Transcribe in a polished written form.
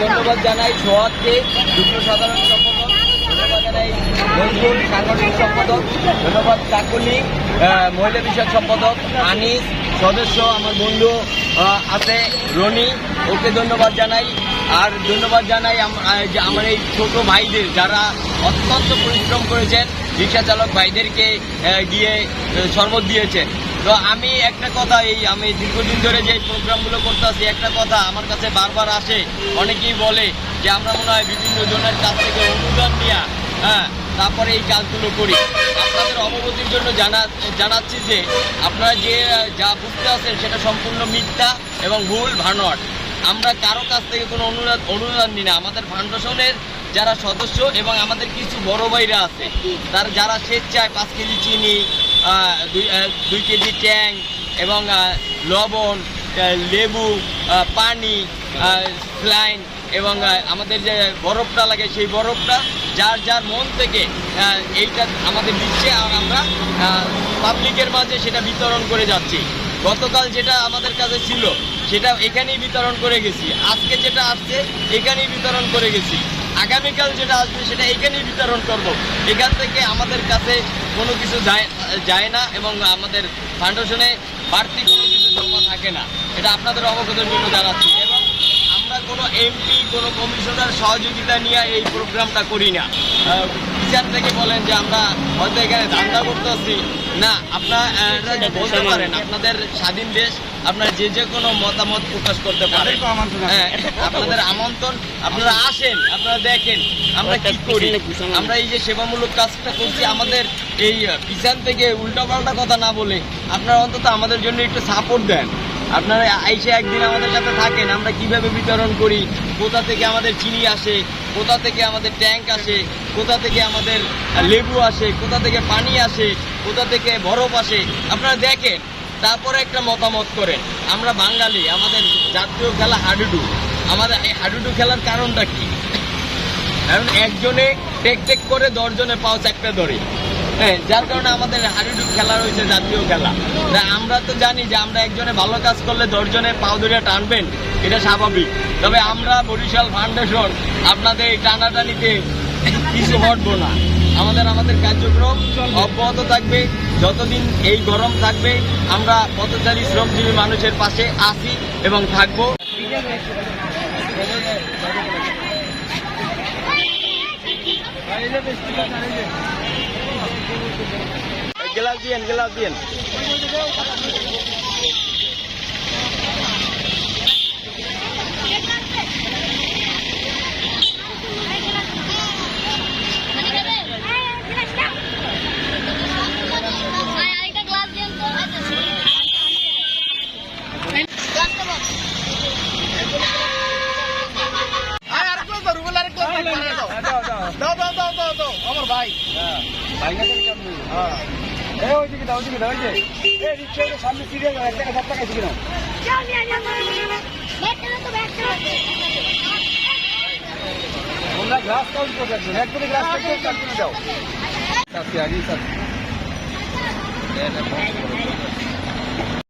ধন্যবাদ জানাই সোহাগকে, যুগ্ম সাধারণ সম্পাদক। ধন্যবাদ জানাই মঞ্জুর, সাংগঠনিক সম্পাদক। ধন্যবাদ কাকুলি, মহিলা বিষয়ক সম্পাদক। আনিস সদস্য, আমার বন্ধু আছে রনি, ওকে ধন্যবাদ জানাই। আর ধন্যবাদ জানাই আমার এই ছোট ভাইদের, যারা অত্যন্ত পরিশ্রম করেছেন, রিক্সা চালক ভাইদেরকে গিয়ে শরবত দিয়েছেন। তো আমি একটা কথা, আমি দীর্ঘদিন ধরে যে প্রোগ্রামগুলো করতে আসি, একটা কথা আমার কাছে বারবার আসে, অনেকেই বলে যে আমরা মনে হয় বিভিন্ন জনের কাছ থেকে অনুদান নেওয়া, তারপরে এই কাজগুলো করি। আপনাদের অবগতির জন্য জানাচ্ছি যে আপনারা যা বুঝতে আছেন সেটা সম্পূর্ণ মিথ্যা এবং ভুল ভানোয়াট। আমরা কারো কাছ থেকে কোনো অনুদান নিই না। আমাদের ফাউন্ডেশনের যারা সদস্য এবং আমাদের কিছু বড় ভাইরা আছে, যারা স্বেচ্ছায় 5 কেজি চিনি, 2 কেজি ট্যাং এবং লবণ, লেবু, পানি, স্লাইন এবং আমাদের যে বরফটা লাগে, সেই বরফটা যার মন থেকে এইটা আমাদের দিচ্ছে, আর আমরা পাবলিকের মাঝে সেটা বিতরণ করে যাচ্ছি। গতকাল যেটা আমাদের কাছে ছিল সেটা এখানেই বিতরণ করে গেছি, আজকে যেটা আসছে এখানেই বিতরণ করে গেছি, আগামীকাল যেটা আসবে সেটা এখানেই বিতরণ করব। এখান থেকে আমাদের কাছে কোনো কিছু যায় না এবং আমাদের ফাউন্ডেশনে বাড়তি কোনো কিছু জমা থাকে না। এটা আপনাদের অবগতির জন্য জানাচ্ছি। এবং আমরা কোনো এমপি, কোনো কমিশনার সহযোগিতা নিয়ে এই প্রোগ্রামটা করি না। বিচার থেকে বলেন যে আমরা হয়তো এখানে ধান্দা করতেছি না, আপনারা বলতে পারেন, আপনাদের স্বাধীন দেশ, আপনারা যে কোনো মতামত প্রকাশ করতে পারেন। হ্যাঁ, আপনাদের আমন্ত্রণ, আপনারা আসেন, আপনারা দেখেন আমরা কি করি। আমরা এই যে সেবামূলক কাজটা করছি, আমাদের এই পিছন থেকে উল্টাপাল্টা কথা না বলে আপনারা অন্তত আমাদের জন্য একটু সাপোর্ট দেন। আপনারা আইসে একদিন আমাদের সাথে থাকেন, আমরা কিভাবে বিতরণ করি, কোথা থেকে আমাদের চিনি আসে, কোথা থেকে আমাদের ট্যাঙ্ক আসে, কোথা থেকে আমাদের লেবু আসে, কোথা থেকে পানি আসে, কোথা থেকে বরফ আসে, আপনারা দেখেন, তারপরে একটা মতামত করেন। আমরা বাঙালি, আমাদের জাতীয় খেলা হাডুডু। আমাদের এই হাডুডু খেলার কারণটা কি? কারণ একজনে টেক করে 10 জনে পাও চারটে ধরে, হ্যাঁ, যার কারণে আমাদের হাডুডু খেলা রয়েছে জাতীয় খেলা। আমরা তো জানি যে আমরা একজনে ভালো কাজ করলে 10 জনে পাও ধরে টানবেন, এটা স্বাভাবিক। তবে আমরা বরিশাল ফাউন্ডেশন আপনাদের এই টানাটানিতে কিছু হটবো না। আমাদের কার্যক্রম অব্যাহত থাকবে যতদিন এই গরম থাকবে। আমরা পথচারী শ্রমজীবী মানুষের পাশে আছি এবং থাকবো। গ্লাস দিয়েন। আমার ভাই ওইদিকে দাও, রিক্সা সামনে সিরিয়াল 1 টাকা 7 টাকা ছিল। আমরা গ্লাস কাউন্ট করে রাখবেন, এক করে গ্লাস কাউন্ট করে দাও।